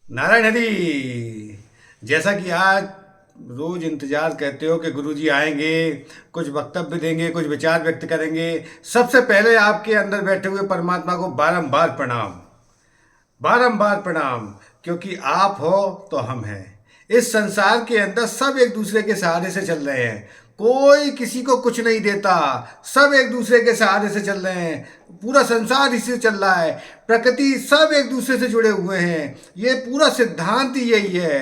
नारायण हरी। जैसा कि आज रोज इंतजार करते हो कि गुरुजी आएंगे, कुछ वक्तव्य देंगे, कुछ विचार व्यक्त करेंगे। सबसे पहले आपके अंदर बैठे हुए परमात्मा को बारंबार प्रणाम, बारंबार प्रणाम। क्योंकि आप हो तो हम हैं। इस संसार के अंदर सब एक दूसरे के सहारे से चल रहे हैं। कोई किसी को कुछ नहीं देता, सब एक दूसरे के सहारे से चल रहे हैं। पूरा संसार इसी से चल रहा है। प्रकृति सब एक दूसरे से जुड़े हुए हैं। ये पूरा सिद्धांत ही यही है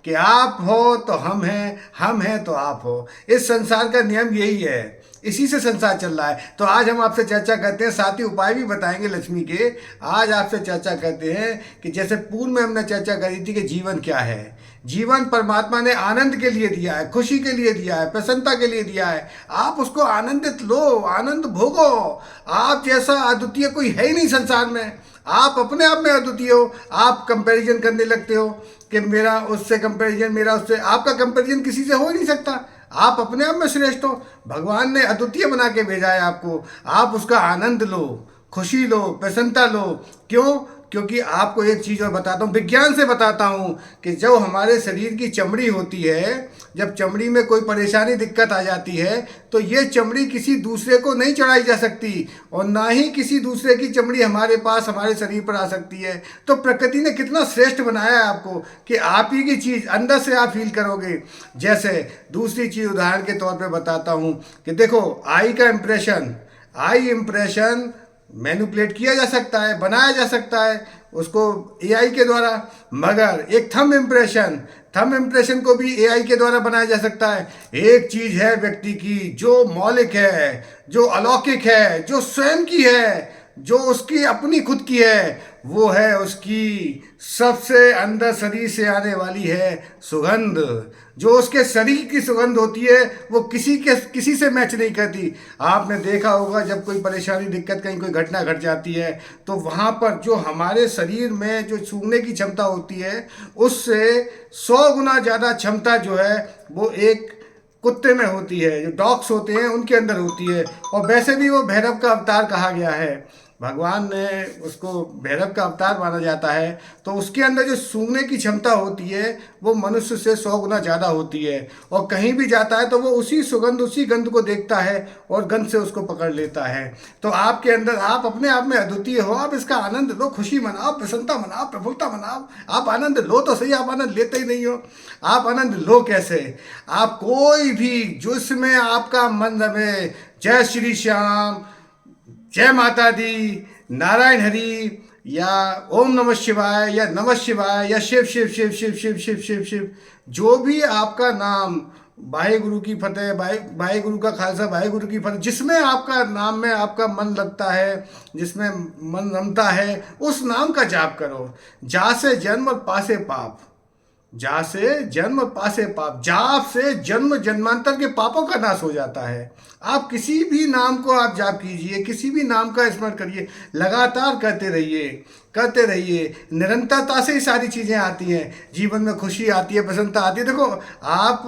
कि आप हो तो हम हैं तो आप हो। इस संसार का नियम यही है, इसी से संसार चल रहा है। तो आज हम आपसे चर्चा करते हैं, साथ ही उपाय भी बताएंगे लक्ष्मी के। आज आपसे चर्चा करते हैं कि जैसे पूर्व में हमने चर्चा करी थी कि जीवन क्या है। जीवन परमात्मा ने आनंद के लिए दिया है, खुशी के लिए दिया है, प्रसन्नता के लिए दिया है। आप उसको आनंदित लो, आनंद भोगो। आप जैसा अद्वितीय कोई है ही नहीं संसार में। आप अपने आप में अद्वितीय हो। आप कंपैरिजन करने लगते हो कि मेरा उससे कंपैरिजन, मेरा उससे। आपका कंपैरिजन किसी से हो ही नहीं सकता। आप अपने आप में श्रेष्ठ हो। भगवान ने अद्वितीय बना के भेजा है आपको। आप उसका आनंद लो, खुशी लो, प्रसन्नता लो। क्यों? क्योंकि आपको एक चीज़ और बताता हूँ, विज्ञान से बताता हूँ कि जब हमारे शरीर की चमड़ी होती है, जब चमड़ी में कोई परेशानी दिक्कत आ जाती है, तो ये चमड़ी किसी दूसरे को नहीं चढ़ाई जा सकती और ना ही किसी दूसरे की चमड़ी हमारे पास, हमारे शरीर पर आ सकती है। तो प्रकृति ने कितना श्रेष्ठ बनाया है आपको कि आप ही की चीज़ अंदर से आप फील करोगे। जैसे दूसरी चीज़ उदाहरण के तौर पे बताता हूँ कि देखो, आई का इम्प्रेशन, आई इम्प्रेशन मैनिपुलेट किया जा सकता है, बनाया जा सकता है उसको एआई के द्वारा। मगर एक थंब इम्प्रेशन, थंब इम्प्रेशन को भी एआई के द्वारा बनाया जा सकता है। एक चीज है व्यक्ति की जो मौलिक है, जो अलौकिक है, जो स्वयं की है, जो उसकी अपनी खुद की है, वो है उसकी सबसे अंदर शरीर से आने वाली है सुगंध। जो उसके शरीर की सुगंध होती है वो किसी से मैच नहीं करती। आपने देखा होगा जब कोई परेशानी, दिक्कत, कहीं कोई घटना घट जाती है तो वहाँ पर जो हमारे शरीर में जो सूंघने की क्षमता होती है उससे 100 गुना ज़्यादा क्षमता जो है वो एक कुत्ते में होती है, जो डॉग्स होते हैं उनके अंदर होती है। और वैसे भी वो भैरव का अवतार कहा गया है। भगवान ने उसको भैरव का अवतार माना जाता है। तो उसके अंदर जो सूंघने की क्षमता होती है वो मनुष्य से 100 गुना ज़्यादा होती है। और कहीं भी जाता है तो वो उसी सुगंध, उसी गंध को देखता है और गंध से उसको पकड़ लेता है। तो आपके अंदर, आप अपने आप में अद्वितीय हो। आप इसका आनंद लो, खुशी मनाओ, प्रसन्नता मनाओ, प्रफुल्लता मनाओ। आप आनंद लो तो सही, आप आनंद लेते ही नहीं हो। आप आनंद लो कैसे? आप कोई भी जिसमें आपका मन रहे, जय श्री श्याम, जय माता दी, नारायण हरि, या ओम नमः शिवाय, या नमः शिवाय, या शिव शिव शिव शिव शिव शिव शिव शिव, जो भी आपका नाम, वाहे गुरु की फतेह, वाहे गुरु का खालसा, वाहे गुरु की फतेह, जिसमें आपका नाम में आपका मन लगता है, जिसमें मन रमता है, उस नाम का जाप करो। जा से जन्म और पासे पाप, जा से जन्म पासे पाप, जाप से जन्म जन्मांतर के पापों का नाश हो जाता है। आप किसी भी नाम को आप जाप कीजिए, किसी भी नाम का स्मरण करिए, लगातार करते रहिए, करते रहिए। निरंतरता से ही सारी चीज़ें आती हैं। जीवन में खुशी आती है, प्रसन्नता आती है। देखो, आप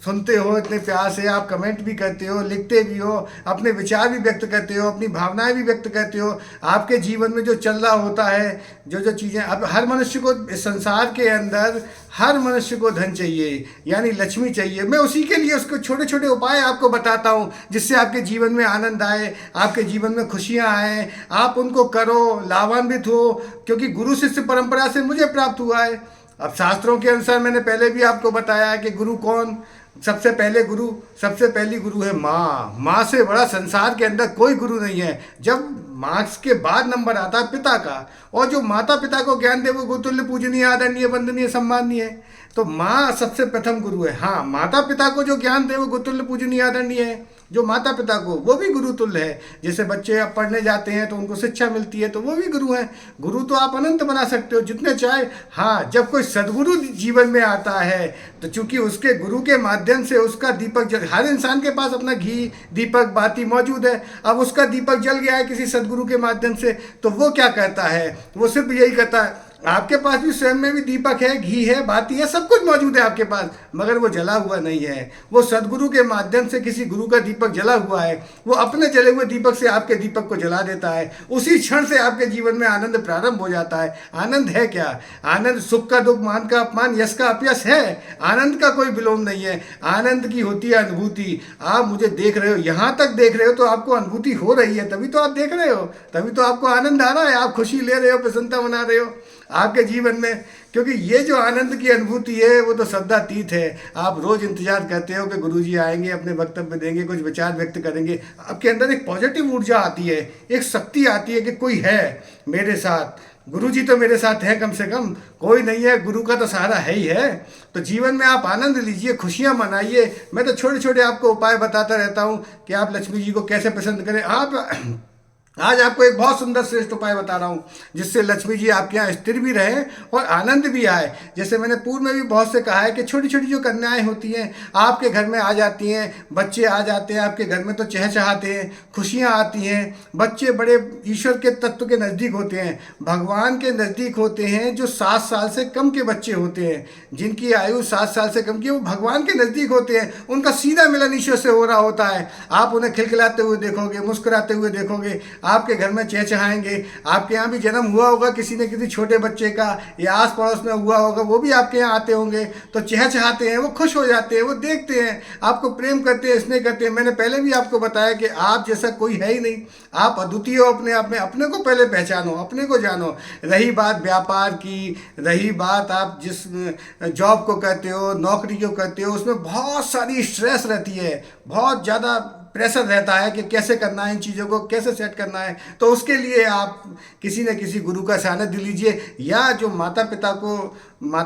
सुनते हो इतने प्यार से, आप कमेंट भी करते हो, लिखते भी हो, अपने विचार भी व्यक्त करते हो, अपनी भावनाएं भी व्यक्त करते हो। आपके जीवन में जो चल रहा होता है, जो जो चीज़ें, अब हर मनुष्य को इस संसार के अंदर, हर मनुष्य को धन चाहिए, यानी लक्ष्मी चाहिए। मैं उसी के लिए उसको छोटे छोटे उपाय आपको बताता हूँ जिससे आपके जीवन में आनंद आए, आपके जीवन में खुशियाँ आए। आप उनको करो, लाभान्वित हो, क्योंकि गुरु शिष्य परंपरा से मुझे प्राप्त हुआ है। अब शास्त्रों के अनुसार मैंने पहले भी आपको बताया है कि गुरु कौन, सबसे पहले गुरु, सबसे पहली गुरु है माँ। माँ से बड़ा संसार के अंदर कोई गुरु नहीं है। जब मार्क्स के बाद नंबर आता है पिता का, और जो माता पिता को ज्ञान दे वो गुरुतुल्य पूजनीय आदरणीय वंदनीय सम्माननीय है। तो माँ सबसे प्रथम गुरु है। हाँ, माता पिता को जो ज्ञान दे वो गुरुतुल्य पूजनीय आदरणीय है। जो माता पिता को, वो भी गुरुतुल्य है। जैसे बच्चे अब पढ़ने जाते हैं तो उनको शिक्षा मिलती है, तो वो भी गुरु हैं। गुरु तो आप अनंत बना सकते हो, जितने चाहे। हाँ, जब कोई सदगुरु जीवन में आता है तो चूंकि उसके गुरु के माध्यम से उसका दीपक जल, हर इंसान के पास अपना घी, दीपक, बाती मौजूद है। अब उसका दीपक जल गया है किसी सदगुरु के माध्यम से, तो वो क्या कहता है? वो सिर्फ यही कहता है, आपके पास भी स्वयं में भी दीपक है, घी है, बाती है, सब कुछ मौजूद है आपके पास, मगर वो जला हुआ नहीं है। वो सदगुरु के माध्यम से किसी गुरु का दीपक जला हुआ है, वो अपने जले हुए दीपक से आपके दीपक को जला देता है। उसी क्षण से आपके जीवन में आनंद प्रारंभ हो जाता है। आनंद है क्या? आनंद सुख का दुख, मान का अपमान, यश का अपयश है। आनंद का कोई विलोम नहीं है। आनंद की होती है अनुभूति। आप मुझे देख रहे हो, यहाँ तक देख रहे हो तो आपको अनुभूति हो रही है, तभी तो आप देख रहे हो, तभी तो आपको आनंद आ रहा है, आप खुशी ले रहे हो, प्रसन्नता मना रहे हो आपके जीवन में। क्योंकि ये जो आनंद की अनुभूति है वो तो शब्दातीत है। आप रोज इंतजार करते हो कि गुरुजी आएंगे, अपने वक्तव्य देंगे, कुछ विचार व्यक्त करेंगे, आपके अंदर एक पॉजिटिव ऊर्जा आती है, एक शक्ति आती है कि कोई है मेरे साथ, गुरुजी तो मेरे साथ है, कम से कम कोई नहीं है, गुरु का तो सहारा है ही है। तो जीवन में आप आनंद लीजिए, खुशियां मनाइए। मैं तो छोटे छोटे आपको उपाय बताता रहता हूँ कि आप लक्ष्मी जी को कैसे पसंद करें। आप आज आपको एक बहुत सुंदर श्रेष्ठ उपाय बता रहा हूँ जिससे लक्ष्मी जी आपके यहाँ स्थिर भी रहे और आनंद भी आए। जैसे मैंने पूर्व में भी बहुत से कहा है कि छोटी छोटी जो कन्याएं होती हैं आपके घर में आ जाती हैं, बच्चे आ जाते हैं आपके घर में, तो चहचहाते हैं, खुशियाँ आती हैं। बच्चे बड़े ईश्वर के तत्व के नज़दीक होते हैं, भगवान के नज़दीक होते हैं। जो 7 साल से कम के बच्चे होते हैं, जिनकी आयु 7 साल से कम की, वो भगवान के नज़दीक होते हैं, उनका सीधा मिलन ईश्वर से हो रहा होता है। आप उन्हें खिलखिलाते हुए देखोगे, मुस्कुराते हुए देखोगे, आपके घर में चहचहाएंगे। आपके यहाँ भी जन्म हुआ होगा किसी न किसी छोटे बच्चे का, या आस पड़ोस में हुआ होगा, वो भी आपके यहाँ आते होंगे, तो चहचहाते हैं, वो खुश हो जाते हैं, वो देखते हैं, आपको प्रेम करते हैं, स्नेह करते हैं। मैंने पहले भी आपको बताया कि आप जैसा कोई है ही नहीं, आप अद्वितीय हो अपने आप में। अपने को पहले पहचानो, अपने को जानो। रही बात व्यापार की, रही बात आप जिस जॉब को कहते हो, नौकरी को कहते हो, उसमें बहुत सारी स्ट्रेस रहती है, बहुत ज़्यादा प्रेशर रहता है कि कैसे करना है, इन चीज़ों को कैसे सेट करना है। तो उसके लिए आप किसी न किसी गुरु का सानिध्य लीजिए, या जो माता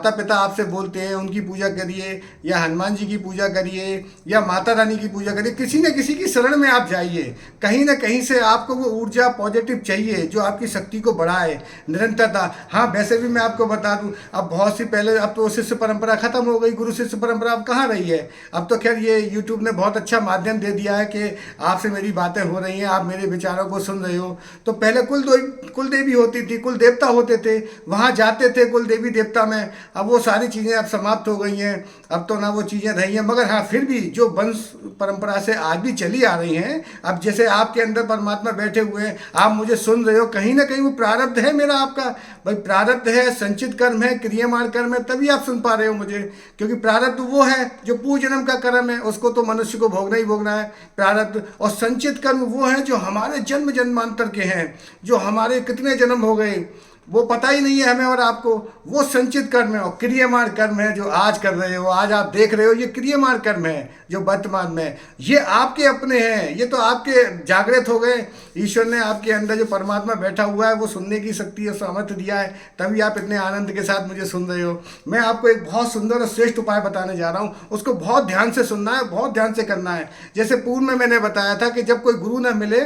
पिता आपसे बोलते हैं उनकी पूजा करिए, या हनुमान जी की पूजा करिए, या माता रानी की पूजा करिए। किसी न किसी की शरण में आप जाइए। कहीं ना कहीं से आपको वो ऊर्जा पॉजिटिव चाहिए जो आपकी शक्ति को बढ़ाए, निरंतरता। हाँ, वैसे भी मैं आपको बता दूं, अब बहुत सी पहले, अब तो शिष्य परंपरा खत्म हो गई, गुरु शिष्य परंपरा अब कहाँ रही है। अब तो खैर ये यूट्यूब ने बहुत अच्छा माध्यम दे दिया है कि आपसे मेरी बातें हो रही हैं, आप मेरे विचारों को सुन रहे हो। तो पहले कुल देवी होती थी, कुल देवता होते थे, वहाँ जाते थे कुल देवी देवता में। अब वो सारी चीज़ें अब समाप्त हो गई हैं, अब तो ना वो चीज़ें रही हैं। मगर हाँ, फिर भी जो वंश परंपरा से आज भी चली आ रही हैं, अब जैसे आपके अंदर परमात्मा बैठे हुए हैं, आप मुझे सुन रहे हो, कहीं ना कहीं वो प्रारब्ध है मेरा आपका। भाई प्रारब्ध है, संचित कर्म है, क्रियामान कर्म है, तभी आप सुन पा रहे हो मुझे। क्योंकि प्रारब्ध वो है जो पूर्व जन्म का कर्म है, उसको तो मनुष्य को भोगना ही भोगना है प्रारब्ध। और संचित कर्म वो है जो हमारे जन्म जन्मांतर के हैं, जो हमारे कितने जन्म हो गए वो पता ही नहीं है हमें और आपको, वो संचित कर्म है। और क्रियमाण कर्म है जो आज कर रहे हो, आज आप देख रहे हो, ये क्रियमाण कर्म है जो वर्तमान में, ये आपके अपने हैं, ये तो आपके जागृत हो गए। ईश्वर ने आपके अंदर जो परमात्मा बैठा हुआ है वो सुनने की शक्ति और सामर्थ्य दिया है, तभी आप इतने आनंद के साथ मुझे सुन रहे हो। मैं आपको एक बहुत सुंदर और श्रेष्ठ उपाय बताने जा रहा हूँ, उसको बहुत ध्यान से सुनना है, बहुत ध्यान से करना है। जैसे पूर्व में मैंने बताया था कि जब कोई गुरु न मिले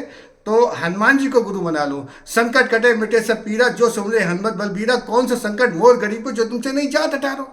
तो हनुमान जी को गुरु बना लो। संकट कटे मिटे सब पीरा, जो सुमरे हनुमत बलबीरा। कौन सा संकट मोर गरीब को, जो तुमसे नहीं जात हटारो।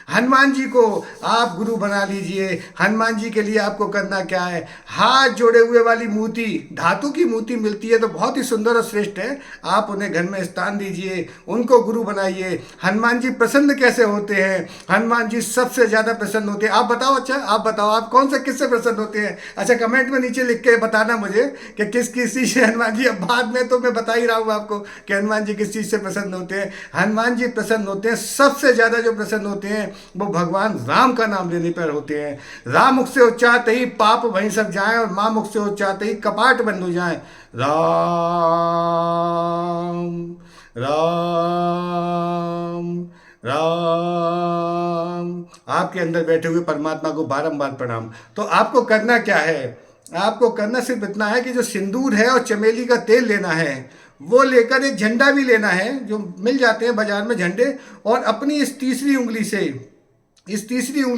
हनुमान जी को आप गुरु बना लीजिए। हनुमान जी के लिए आपको करना क्या है, हाथ जोड़े हुए वाली मूर्ति, धातु की मूर्ति मिलती है तो बहुत ही सुंदर और श्रेष्ठ है, आप उन्हें घर में स्थान दीजिए, उनको गुरु बनाइए। हनुमान जी प्रसन्न कैसे होते हैं? हनुमान जी सबसे ज़्यादा प्रसन्न होते हैं। आप बताओ, अच्छा आप बताओ, आप कौन से किससे प्रसन्न होते हैं? अच्छा कमेंट में नीचे लिख के बताना मुझे कि किस चीज़ से हनुमान जी। अब बाद में तो मैं बता ही रहा हूँ आपको कि हनुमान जी किस चीज़ से प्रसन्न होते हैं। हनुमान जी प्रसन्न होते हैं, सबसे ज़्यादा जो प्रसन्न होते हैं वो भगवान राम का नाम लेने पर होते हैं। राम मुख से उच्चारते ही पाप वहीं सब जाएं, और माँ मुख से उच्चारते ही कपाट बंद हो जाएं। राम राम राम। आपके अंदर बैठे हुए परमात्मा को बारंबार प्रणाम। तो आपको करना क्या है? आपको करना सिर्फ इतना है कि जो सिंदूर है और चमेली का तेल लेना है, वो लेकर एक झंडा भी लेना है, जो मिल जाते हैं बाजार में झंडे, और अपनी इस तीसरी उंगली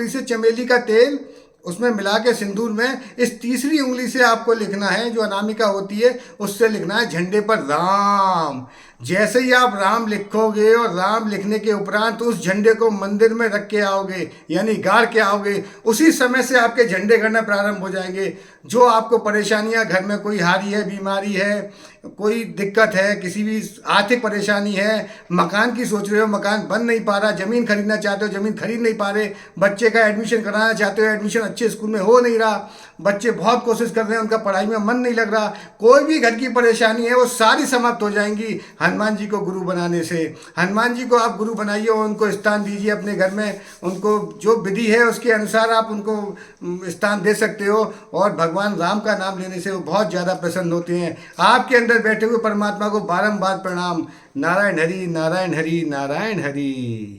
से चमेली का तेल उसमें मिला के सिंदूर में इस तीसरी उंगली से आपको लिखना है, जो अनामिका होती है उससे लिखना है झंडे पर राम। जैसे ही आप राम लिखोगे और राम लिखने के उपरांत उस झंडे को मंदिर में रख के आओगे, यानी गाड़ के आओगे, उसी समय से आपके झंडे गड़ना प्रारंभ हो जाएंगे। जो आपको परेशानियां, घर में कोई हारी है, बीमारी है, कोई दिक्कत है, किसी भी आर्थिक परेशानी है, मकान की सोच रहे हो, मकान बन नहीं पा रहा, ज़मीन खरीदना चाहते हो, ज़मीन खरीद नहीं पा रहे, बच्चे का एडमिशन कराना चाहते हो, एडमिशन अच्छे स्कूल में हो नहीं रहा, बच्चे बहुत कोशिश कर रहे हैं, उनका पढ़ाई में मन नहीं लग रहा, कोई भी घर की परेशानी है वो सारी समाप्त हो जाएंगी हनुमान जी को गुरु बनाने से। हनुमान जी को आप गुरु बनाइए और उनको स्थान दीजिए अपने घर में। उनको जो विधि है उसके अनुसार आप उनको स्थान दे सकते हो, और भगवान राम का नाम लेने से वो बहुत ज़्यादा प्रसन्न होते हैं। आपके अंदर बैठे हुए परमात्मा को बारंबार प्रणाम। नारायण हरि, नारायण हरि, नारायण हरि।